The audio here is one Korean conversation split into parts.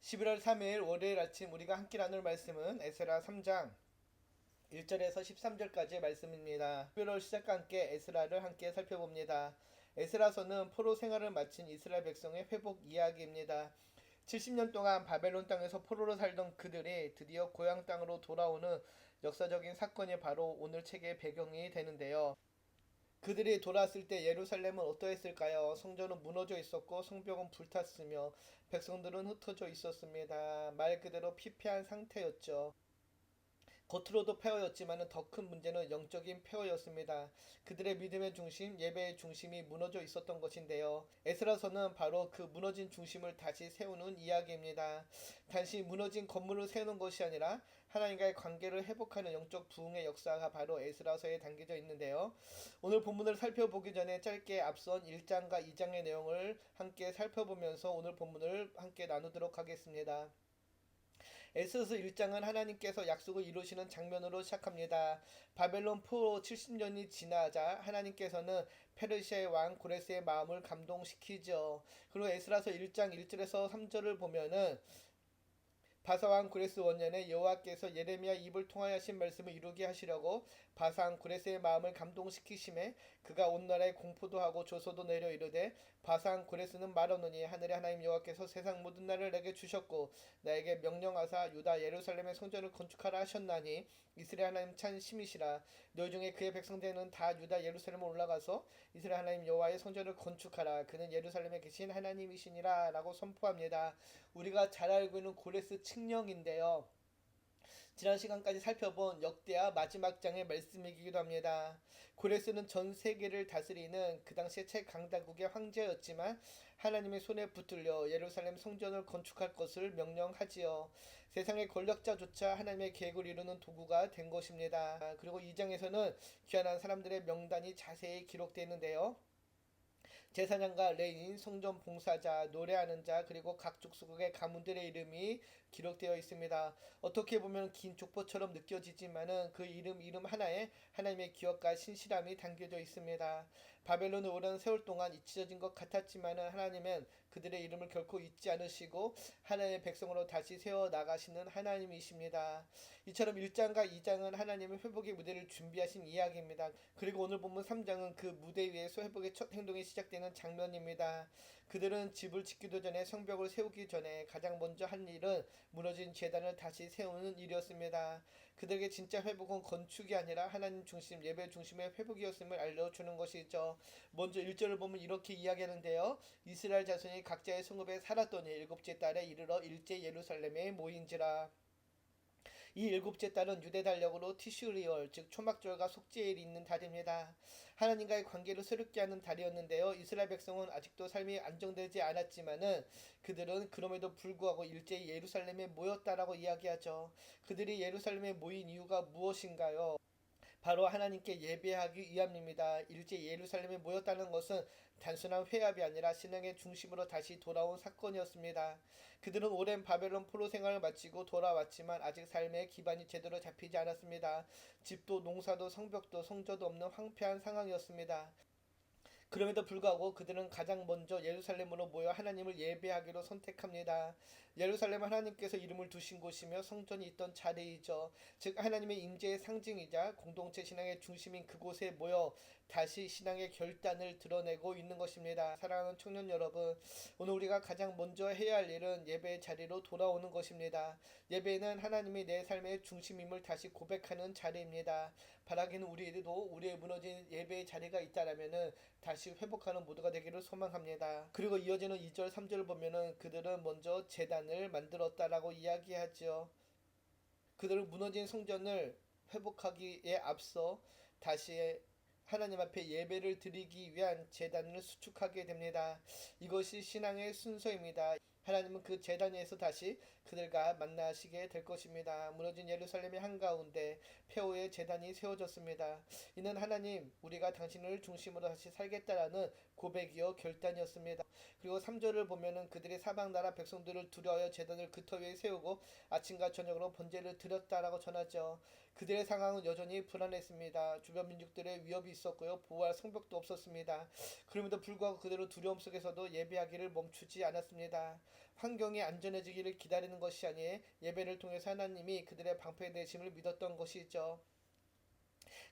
11월 3일 월요일 아침 우리가 함께 나눌 말씀은 에스라 3장 1절에서 13절까지의 말씀입니다. 11월 시작과 함께 에스라를 함께 살펴봅니다. 에스라서는 포로 생활을 마친 이스라엘 백성의 회복 이야기입니다. 70년 동안 바벨론 땅에서 포로로 살던 그들이 드디어 고향 땅으로 돌아오는 역사적인 사건이 바로 오늘 책의 배경이 되는데요. 그들이 돌아왔을 때 예루살렘은 어떠했을까요? 성전은 무너져 있었고 성벽은 불탔으며 백성들은 흩어져 있었습니다. 말 그대로 피폐한 상태였죠. 겉으로도 폐허였지만 더 큰 문제는 영적인 폐허였습니다. 그들의 믿음의 중심, 예배의 중심이 무너져 있었던 것인데요. 에스라서는 바로 그 무너진 중심을 다시 세우는 이야기입니다. 단지 무너진 건물을 세우는 것이 아니라 하나님과의 관계를 회복하는 영적 부흥의 역사가 바로 에스라서에 담겨져 있는데요. 오늘 본문을 살펴보기 전에 짧게 앞선 1장과 2장의 내용을 함께 살펴보면서 오늘 본문을 함께 나누도록 하겠습니다. 에스더서 1장은 하나님께서 약속을 이루시는 장면으로 시작합니다. 바벨론 포로 70년이 지나자 하나님께서는 페르시아의 왕 고레스의 마음을 감동시키죠. 그리고 에스라서 1장 1절에서 3절을 보면은 바사왕 고레스 원년에 여호와께서 예레미야 입을 통하여 하신 말씀을 이루게 하시려고 바사왕 고레스의 마음을 감동시키심에 그가 온 나라에 공포도 하고 조소도 내려 이르되 바사왕 고레스는 말하노니 하늘의 하나님 여호와께서 세상 모든 나라를 내게 주셨고 나에게 명령하사 유다 예루살렘의 성전을 건축하라 하셨나니 이스라엘 하나님 참 심이시라. 너희 중에 그의 백성들은 다 유다 예루살렘에 올라가서 이스라엘 하나님 여호와의 성전을 건축하라. 그는 예루살렘에 계신 하나님이시니라 라고 선포합니다. 우리가 잘 알고 있는 고레스 칙령인데요. 지난 시간까지 살펴본 역대하 마지막 장의 말씀이기도 합니다. 고레스는 전 세계를 다스리는 그 당시의 최강다국의 황제였지만 하나님의 손에 붙들려 예루살렘 성전을 건축할 것을 명령하지요. 세상의 권력자조차 하나님의 계획을 이루는 도구가 된 것입니다. 그리고 이 장에서는 귀환한 사람들의 명단이 자세히 기록되어 있는데요. 제사장과 레인, 성전 봉사자, 노래하는 자, 그리고 각 족속의 가문들의 이름이 기록되어 있습니다. 어떻게 보면 긴 족보처럼 느껴지지만은 그 이름 하나에 하나님의 기억과 신실함이 담겨져 있습니다. 바벨론에 오랜 세월 동안 잊혀진 것 같았지만은 하나님은 그들의 이름을 결코 잊지 않으시고 하나님의 백성으로 다시 세워 나가시는 하나님이십니다. 이처럼 1장과 2장은 하나님의 회복의 무대를 준비하신 이야기입니다. 그리고 오늘 본문 3장은 그 무대 위에서 회복의 첫 행동이 시작되는 장면입니다. 그들은 집을 짓기도 전에 성벽을 세우기 전에 가장 먼저 한 일은 무너진 제단을 다시 세우는 일이었습니다. 그들에게 진짜 회복은 건축이 아니라 하나님 중심, 예배 중심의 회복이었음을 알려주는 것이죠. 먼저 1절을 보면 이렇게 이야기하는데요. 이스라엘 자손이 각자의 성읍에 살았더니 일곱째 달에 이르러 일제 예루살렘에 모인지라. 이 일곱째 달은 유대 달력으로 티슈리얼 즉 초막절과 속죄일이 있는 달입니다. 하나님과의 관계를 새롭게 하는 달이었는데요. 이스라엘 백성은 아직도 삶이 안정되지 않았지만은 그들은 그럼에도 불구하고 일제히 예루살렘에 모였다라고 이야기하죠. 그들이 예루살렘에 모인 이유가 무엇인가요? 바로 하나님께 예배하기 위함입니다. 일제 예루살렘에 모였다는 것은 단순한 회합이 아니라 신앙의 중심으로 다시 돌아온 사건이었습니다. 그들은 오랜 바벨론 포로 생활을 마치고 돌아왔지만 아직 삶의 기반이 제대로 잡히지 않았습니다. 집도 농사도 성벽도 성전도 없는 황폐한 상황이었습니다. 그럼에도 불구하고 그들은 가장 먼저 예루살렘으로 모여 하나님을 예배하기로 선택합니다. 예루살렘은 하나님께서 이름을 두신 곳이며 성전이 있던 자리이죠. 즉 하나님의 임재의 상징이자 공동체 신앙의 중심인 그곳에 모여 다시 신앙의 결단을 드러내고 있는 것입니다. 사랑하는 청년 여러분, 오늘 우리가 가장 먼저 해야 할 일은 예배의 자리로 돌아오는 것입니다. 예배는 하나님이 내 삶의 중심임을 다시 고백하는 자리입니다. 바라기는 우리에게도 우리의 무너진 예배의 자리가 있다라면은 다시 회복하는 모두가 되기를 소망합니다. 그리고 이어지는 2절 3절을 보면은 그들은 먼저 제단을 만들었다라고 이야기하죠. 그들은 무너진 성전을 회복하기에 앞서 다시 하나님 앞에 예배를 드리기 위한 제단을 수축하게 됩니다. 이것이 신앙의 순서입니다. 하나님은 그 제단에서 다시 그들과 만나시게 될 것입니다. 무너진 예루살렘의 한가운데 폐허의 제단이 세워졌습니다. 이는 하나님, 우리가 당신을 중심으로 다시 살겠다라는 고백이요 결단이었습니다. 그리고 3절을 보면은 그들이 사방 나라 백성들을 두려워하여 제단을 그 터 위에 세우고 아침과 저녁으로 번제를 드렸다라고 전하죠. 그들의 상황은 여전히 불안했습니다. 주변 민족들의 위협이 있었고요. 보호할 성벽도 없었습니다. 그럼에도 불구하고 그들은 두려움 속에서도 예배하기를 멈추지 않았습니다. 환경이 안전해지기를 기다리는 것이 아니에 예배를 통해서 하나님이 그들의 방패되심을 믿었던 것이죠.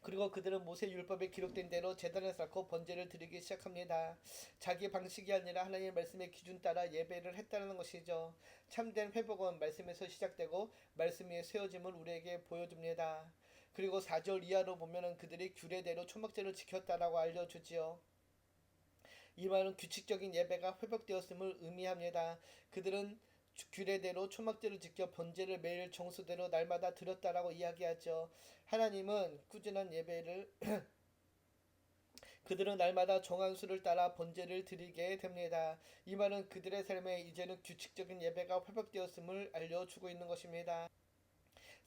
그리고 그들은 모세 율법에 기록된 대로 제단을 쌓고 번제를 드리기 시작합니다. 자기 방식이 아니라 하나님의 말씀의 기준 따라 예배를 했다는 것이죠. 참된 회복은 말씀에서 시작되고 말씀 위에 세워짐을 우리에게 보여줍니다. 그리고 4절 이하로 보면은 그들이 규례대로 초막제를 지켰다라고 알려주지요. 이 말은 규칙적인 예배가 회복되었음을 의미합니다. 그들은 규례대로 초막제를 지켜 번제를 매일 정수대로 날마다 드렸다라고 이야기하죠. 하나님은 꾸준한 예배를 그들은 날마다 정한 수를 따라 번제를 드리게 됩니다. 이 말은 그들의 삶에 이제는 규칙적인 예배가 회복되었음을 알려주고 있는 것입니다.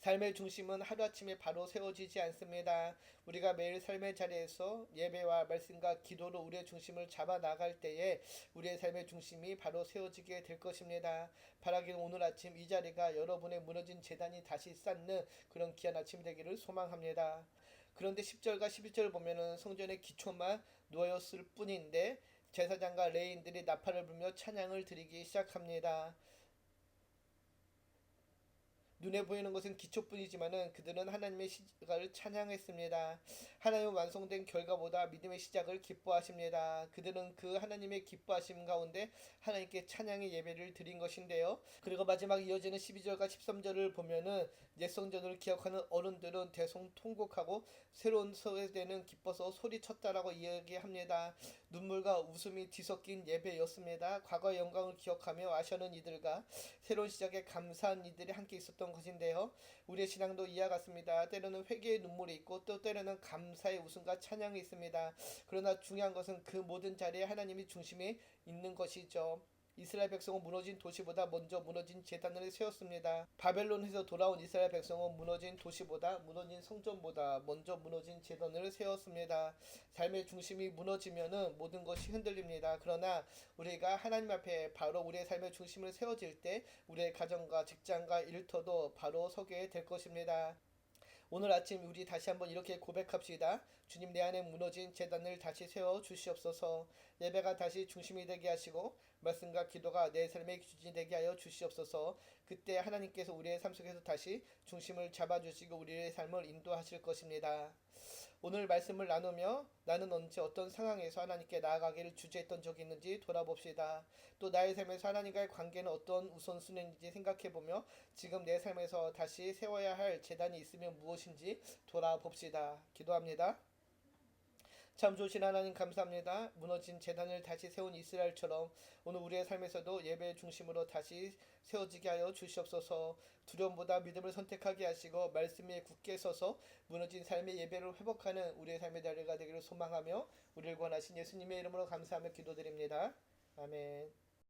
삶의 중심은 하루아침에 바로 세워지지 않습니다. 우리가 매일 삶의 자리에서 예배와 말씀과 기도로 우리의 중심을 잡아 나갈 때에 우리의 삶의 중심이 바로 세워지게 될 것입니다. 바라기는 오늘 아침 이 자리가 여러분의 무너진 재단이 다시 쌓는 그런 귀한 아침 되기를 소망합니다. 그런데 10절과 11절 보면은 성전의 기초만 놓였을 뿐인데 제사장과 레인들이 나팔을 불며 찬양을 드리기 시작합니다. 눈에 보이는 것은 기초뿐이지만은 그들은 하나님의 시작을 찬양했습니다. 하나님은 완성된 결과보다 믿음의 시작을 기뻐하십니다. 그들은 그 하나님의 기뻐하심 가운데 하나님께 찬양의 예배를 드린 것인데요. 그리고 마지막 이어지는 12절과 13절을 보면은 옛 성전을 기억하는 어른들은 대성통곡하고 새로운 세대는 기뻐서 소리쳤다라고 이야기합니다. 눈물과 웃음이 뒤섞인 예배였습니다. 과거의 영광을 기억하며 아셔는 이들과 새로운 시작에 감사한 이들이 함께 있었던 것인데요. 우리의 신앙도 이와 같습니다. 때로는 회개의 눈물이 있고 또 때로는 감사의 웃음과 찬양이 있습니다. 그러나 중요한 것은 그 모든 자리에 하나님이 중심에 있는 것이죠. 이스라엘 백성은 무너진 도시보다 먼저 무너진 제단을 세웠습니다. 바벨론에서 돌아온 이스라엘 백성은 무너진 도시보다 무너진 성전보다 먼저 무너진 제단을 세웠습니다. 삶의 중심이 무너지면은 모든 것이 흔들립니다. 그러나 우리가 하나님 앞에 바로 우리의 삶의 중심을 세워질 때 우리의 가정과 직장과 일터도 바로 서게 될 것입니다. 오늘 아침 우리 다시 한번 이렇게 고백합시다. 주님, 내 안에 무너진 제단을 다시 세워 주시옵소서. 예배가 다시 중심이 되게 하시고 말씀과 기도가 내 삶의 기준이 되게 하여 주시옵소서. 그때 하나님께서 우리의 삶 속에서 다시 중심을 잡아주시고 우리의 삶을 인도하실 것입니다. 오늘 말씀을 나누며 나는 언제 어떤 상황에서 하나님께 나아가기를 주저했던 적이 있는지 돌아봅시다. 또 나의 삶에서 하나님과의 관계는 어떤 우선순위인지 생각해보며 지금 내 삶에서 다시 세워야 할 제단이 있으면 무엇인지 돌아봅시다. 기도합니다. 참 좋으신 하나님 감사합니다. 무너진 제단을 다시 세운 이스라엘처럼 오늘 우리의 삶에서도 예배의 중심으로 다시 세워지게 하여 주시옵소서. 두려움보다 믿음을 선택하게 하시고 말씀 위에 굳게 서서 무너진 삶의 예배를 회복하는 우리의 삶의 자리가 되기를 소망하며 우리를 구원하신 예수님의 이름으로 감사하며 기도드립니다. 아멘.